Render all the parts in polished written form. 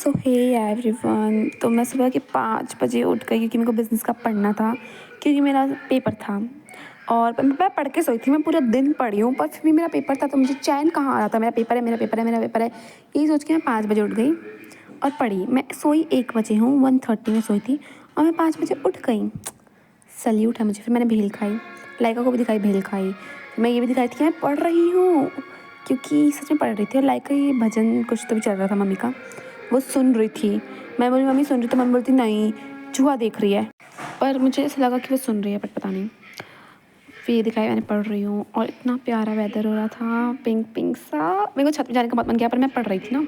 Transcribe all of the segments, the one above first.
सो hey everyone, तो मैं सुबह के 5 बजे उठ गई क्योंकि मेरे को बिज़नेस का पढ़ना था, क्योंकि मेरा पेपर था। और मैं पढ़ के सोई थी, मैं पूरा दिन पढ़ी हूँ, पर फिर भी मेरा पेपर था तो मुझे चैन कहाँ आ रहा था। मेरा पेपर है, मेरा पेपर है, मेरा पेपर है, यही सोच के मैं 5 बजे उठ गई और पढ़ी। मैं सोई 1 बजे हूँ, 1:30 में सोई थी और मैं 5 बजे उठ गई। सल्यूट है मुझे। फिर मैंने भेल खाई, लाइका को भी दिखाई भेल खाई। मैं ये भी दिखाई थी कि मैं पढ़ रही हूँ, क्योंकि सच में पढ़ रही थी। और लाइका ये भजन कुछ तो भी चल रहा था मम्मी का, वो सुन रही थी। मैं बोली मम्मी सुन रही, तो मम्मी बोलती नहीं चूहा देख रही है, पर मुझे ऐसा लगा कि वो सुन रही है, बट पता नहीं। फिर ये दिखाई मैंने पढ़ रही हूँ और इतना प्यारा वेदर हो रहा था, पिंक पिंक सा। मेरे को छत पे जाने का बहुत मन किया, पर मैं पढ़ रही थी ना।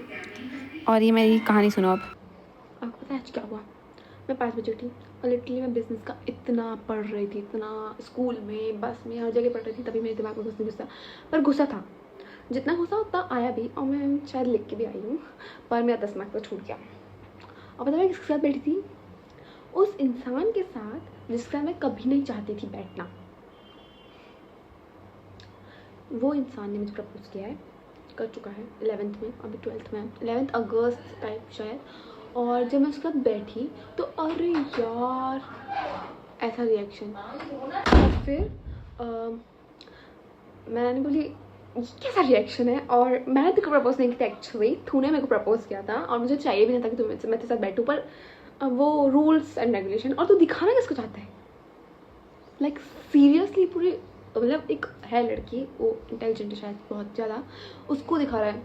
और ये मेरी कहानी सुनो अब। आपको पता है आज क्या हुआ? मैं 5 बजे उठी और लिटरली मैं बिज़नेस का इतना पढ़ रही थी, इतना स्कूल में, बस में, हर जगह पढ़ रही थी, तभी मेरे दिमाग में कुछ नहीं घुसा। पर गुस्सा था, जितना गुस्सा उतना आया भी, और मैं शायद लिख के भी आई हूँ, पर मेरा 10 मार्क्स तो छूट गया। और पता है किसके साथ बैठी थी? उस इंसान के साथ जिसके साथ मैं कभी नहीं चाहती थी बैठना। वो इंसान ने मुझे प्रपोज किया है, कर चुका है 11th में, अभी 12th में, 11 अगस्त टाइप शायद। और जब मैं उसके साथ बैठी तो अरे यार ऐसा रिएक्शन। और फिर मैंने बोली ये कैसा रिएक्शन है। और मैंने तेरे को प्रपोज नहीं किया एक्चुअली, तूने मेरे को प्रपोज किया था और मुझे चाहिए भी नहीं था कि मैं तेरे साथ बैठूँ, पर वो रूल्स एंड रेगुलेशन। और तू दिखाना किसको चाहता है? लाइक सीरियसली पूरी, मतलब एक है लड़की, वो इंटेलिजेंट है शायद बहुत ज़्यादा, उसको दिखा रहा है।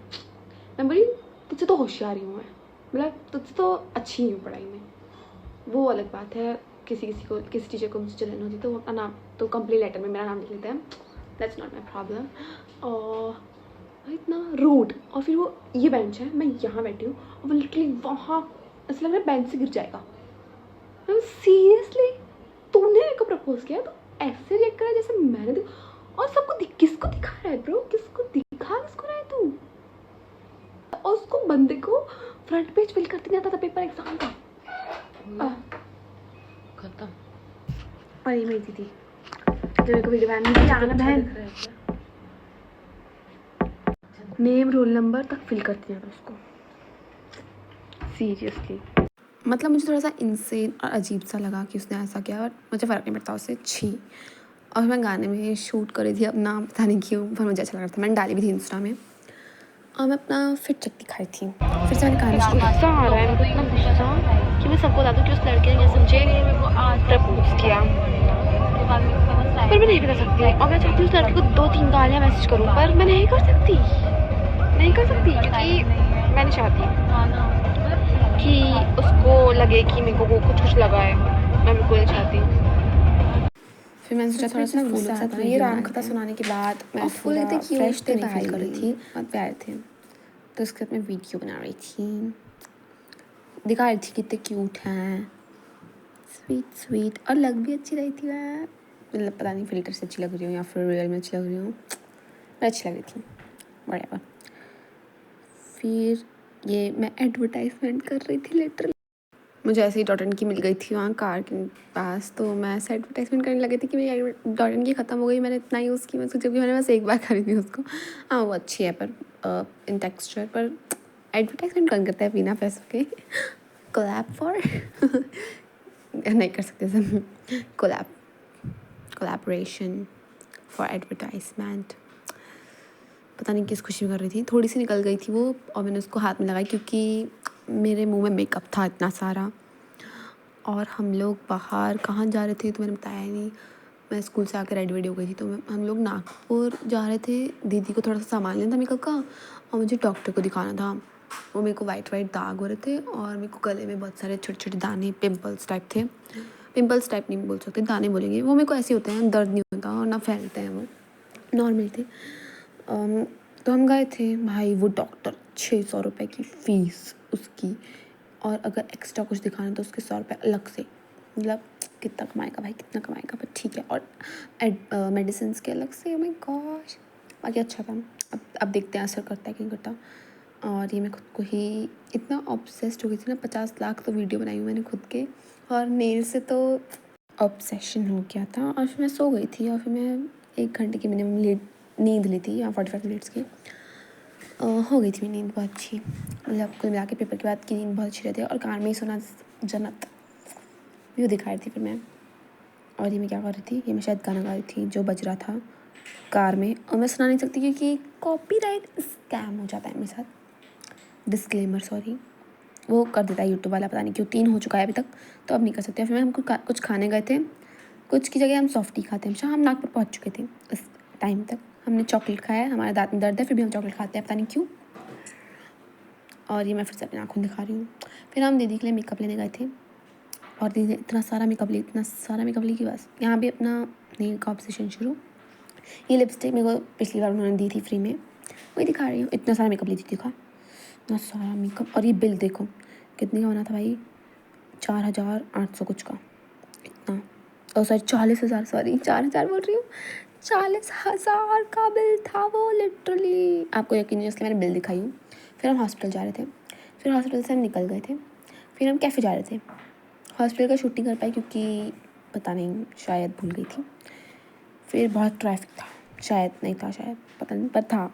मैं बोली तुझसे तो होशियार ही हूँ मैं, मतलब तुझसे तो अच्छी ही हूँ पढ़ाई में। वो अलग बात है, किसी टीचर को मुझसे जलन होती तो वो अपना नाम तो कंप्लेन लेटर में मेरा नाम लिख लेते हैं, दैट्स नॉट माई प्रॉब्लम। और इतना रूड। और फिर वो ये बेंच है, मैं यहाँ बैठी हूँ और वो लिटरली वहाँ, ऐसा लग रहा है बेंच से गिर जाएगा। सीरियसली तूने मेरे को प्रपोज किया तो ऐसे रिएक्ट करा जैसे मैंने और सबको किसको दिखा रहा है ब्रो? किसको रहा है तू? और उसको बंदे को फ्रंट पेज फिल करते नहीं आता था पेपर एग्जाम का। खत्म। और ये मेरी थी जो मेरे को वीडियो बनानी थी, आना बहन, नेम रोल नंबर तक फिल करती है उसको। सीरियसली मतलब मुझे थोड़ा सा इंसेन और अजीब सा लगा कि उसने ऐसा किया, और मुझे फ़र्क नहीं पड़ता उससे, छी। और मैं गाने में शूट कर रही थी अपना, पता नहीं क्यों, पर मुझे अच्छा लग रहा था, मैंने डाली भी थी इंस्टा में। और मैं अपना फिर चट्टी खाई थी, फिर से मैंने कहानी गुस्सा आ रहा है मेरे को, इतना गुस्सा कि मैं सबको बता दूँ कि उस लड़के ने जैसे मुझे प्रपोज किया, पर मैं नहीं बता सकती। और मैं चाहती हूँ उस लड़के को 2-3 गालियाँ मैसेज करूँ, पर मैं नहीं कर सकती, क्योंकि मैं नहीं चाहती कि उसको लगे कि मेरे को वो कुछ लगा है, मैं बिल्कुल नहीं चाहती। फिर मैंने सोचा थोड़ा सा फूलों के साथ ये राम कथा सुनाने के बाद मैं थोड़ा फ्रेश तो नहीं फील कर रही थी, बहुत प्यारे थे, तो उसके बाद मैं वीडियो बना रही थी, दिखा रही थी कितने क्यूट हैं, स्वीट, और लग भी अच्छी रही थी मैं, मतलब पता नहीं फिल्टर से अच्छी लग रही हूँ या फिर रियल में अच्छी लग रही हूँ, अच्छी लग रही थी, व्हाटएवर। फिर ये मैं एडवर्टाइजमेंट कर रही थी लिटरली, मुझे ऐसे ही डॉटन की मिल गई थी वहाँ कार के पास, तो मैं ऐसे एडवर्टाइजमेंट करने लगी थी कि मेरी डॉटन की ख़त्म हो गई, मैंने इतना यूज़ की, मैं सोचा कि मैंने बस एक बार खरीदी उसको। हाँ वो अच्छी है, पर इन टेक्सचर, पर एडवर्टाइजमेंट कौन करता है बिना पैसों के? कोलैब फॉर नहीं कर सकते सब, कोलैबोरेशन फॉर एडवर्टाइजमेंट, पता नहीं किस खुशी में कर रही थी, थोड़ी सी निकल गई थी वो, और मैंने उसको हाथ में लगाई क्योंकि मेरे मुंह में मेकअप था इतना सारा। और हम लोग बाहर कहाँ जा रहे थे तो मैंने बताया ही नहीं, मैं स्कूल से आकर रेडी हो गई थी, तो हम लोग नागपुर जा रहे थे, दीदी को थोड़ा सा सामान लेना था मेकअप का, और मुझे डॉक्टर को दिखाना था। वो मेरे को वाइट दाग हो रहे थे, और मेरे को गले में बहुत सारे छोटे छोटे दाने, पिंपल्स टाइप नहीं बोल सकते, दाने बोलेंगे, वो मेरे को ऐसे होते हैं, दर्द नहीं होता और ना फैलते हैं, वो नॉर्मल थे। तो हम गए थे भाई, वो डॉक्टर 600 रुपये की फ़ीस उसकी, और अगर एक्स्ट्रा कुछ दिखाना तो उसके 100 रुपये अलग से, मतलब कितना कमाएगा भाई, कितना कमाएगा, पर ठीक है। और मेडिसिन के अलग से, माय गॉश, बाकी अच्छा था। अब देखते हैं असर करता है कि नहीं करता। और ये मैं खुद को ही इतना ऑब्सेस्ड हो गई थी ना, 50 लाख तो वीडियो बनाई हूँ मैंने खुद के, और नेल से तो ऑब्सेशन हो गया था। और फिर मैं सो गई थी, और फिर मैं 1 घंटे की मिनिमम नींद ली थी, या 45 मिनट्स की। हो गई थी मेरी नींद बहुत अच्छी, मतलब कुल मिला के पेपर के बाद की नींद बहुत अच्छी रहती है। और कार में ही सोना जन्नत, व्यू दिखा रही थी फिर मैं। और ये मैं क्या कर रही थी, ये मैं शायद गाना गा रही थी जो बज रहा था कार में, और मैं सुना नहीं सकती क्योंकि कॉपीराइट स्कैम हो जाता है मेरे साथ। डिस्क्लेमर, सॉरी, वो कर देता है यूट्यूब वाला, पता नहीं क्यों। 3 हो चुका है अभी तक, तो अब नहीं कर सकते। फिर मैं हमको कुछ खाने गए थे, कुछ की जगह हम सॉफ्टी खाते हैं। हम नागपुर पहुँच चुके थे इस टाइम तक। हमने चॉकलेट खाया है, हमारे दांत में दर्द है फिर भी हम चॉकलेट खाते हैं, पता नहीं क्यों। और ये मैं फिर से अपनी आँखों दिखा रही हूँ। फिर हम दीदी के लिए मेकअप लेने गए थे, और दीदी ने इतना सारा मेकअप ली कि बस यहाँ भी अपना नेल का ऑब्सेशन शुरू। ये लिपस्टिक मेरे को पिछली बार उन्होंने दी थी फ्री में, वही दिखा रही हूँ। इतना सारा मेकअप ली थी, देखा इतना सारा मेकअप। और ये बिल देखो कितने का बना था भाई, 4,800 कुछ का, इतना। और सॉरी 40,000, सॉरी 4,000 बोल रही हूँ, 40,000 का बिल था वो लिटरली। आपको यकीन नहीं, इसलिए मैंने बिल दिखाई हूँ। फिर हम हॉस्पिटल जा रहे थे, फिर हॉस्पिटल से हम निकल गए थे, फिर हम कैफ़े जा रहे थे। हॉस्पिटल का शूट नहीं कर पाई क्योंकि पता नहीं, शायद भूल गई थी। फिर बहुत ट्रैफिक था, शायद नहीं था, शायद पता नहीं, पर था।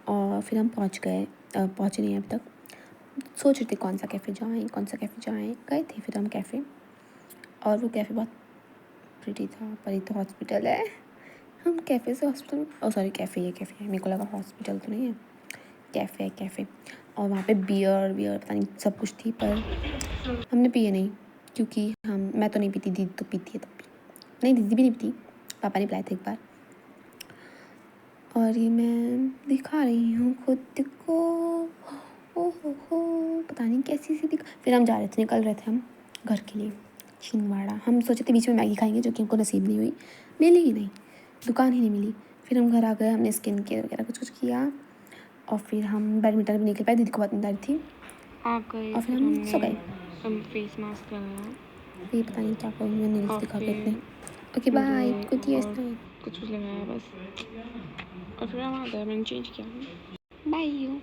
और फिर हम पहुँचे नहीं अभी तक। सोच रहे थे कौन सा कैफ़े जाएँ, गए थे फिर हम कैफ़े। और वो कैफ़े बहुत प्रिटी था, पर ये तो हॉस्पिटल है। हम कैफ़े से हॉस्पिटल, सॉरी कैफ़े है, मेरे को लगा हॉस्पिटल तो नहीं है, कैफ़े। और वहाँ पे बियर पता नहीं सब कुछ थी, पर हमने पिए नहीं क्योंकि मैं तो नहीं पीती, दीदी तो पीती है तब भी। नहीं, दीदी भी नहीं पीती, पापा ने पिलाए थे एक बार। और ये मैं दिखा रही हूँ खुद को, हो पता नहीं कैसी सी फिर हम निकल रहे थे हम घर के लिए छिंदवाड़ा। हम सोचे थे बीच में मैगी खाएंगे, जो कि हमको नसीब नहीं हुई, मिली ही नहीं, दुकान ही नहीं मिली। फिर हम घर आ गए, हमने स्किन केयर वगैरह कुछ किया, और फिर हम बैडमिंटन भी नहीं खेल पाए, दीदी को बहुत नींद आ रही थी, और फिर हम सो गए। फेस मास्क लगाया, ये पता नहीं क्या करूँ, मैं नील्स दिखा के अपने। ओके बाय, गुड कुछ लगाया बस, और फिर हम आ गए, मैंने चेंज किया। Bye you.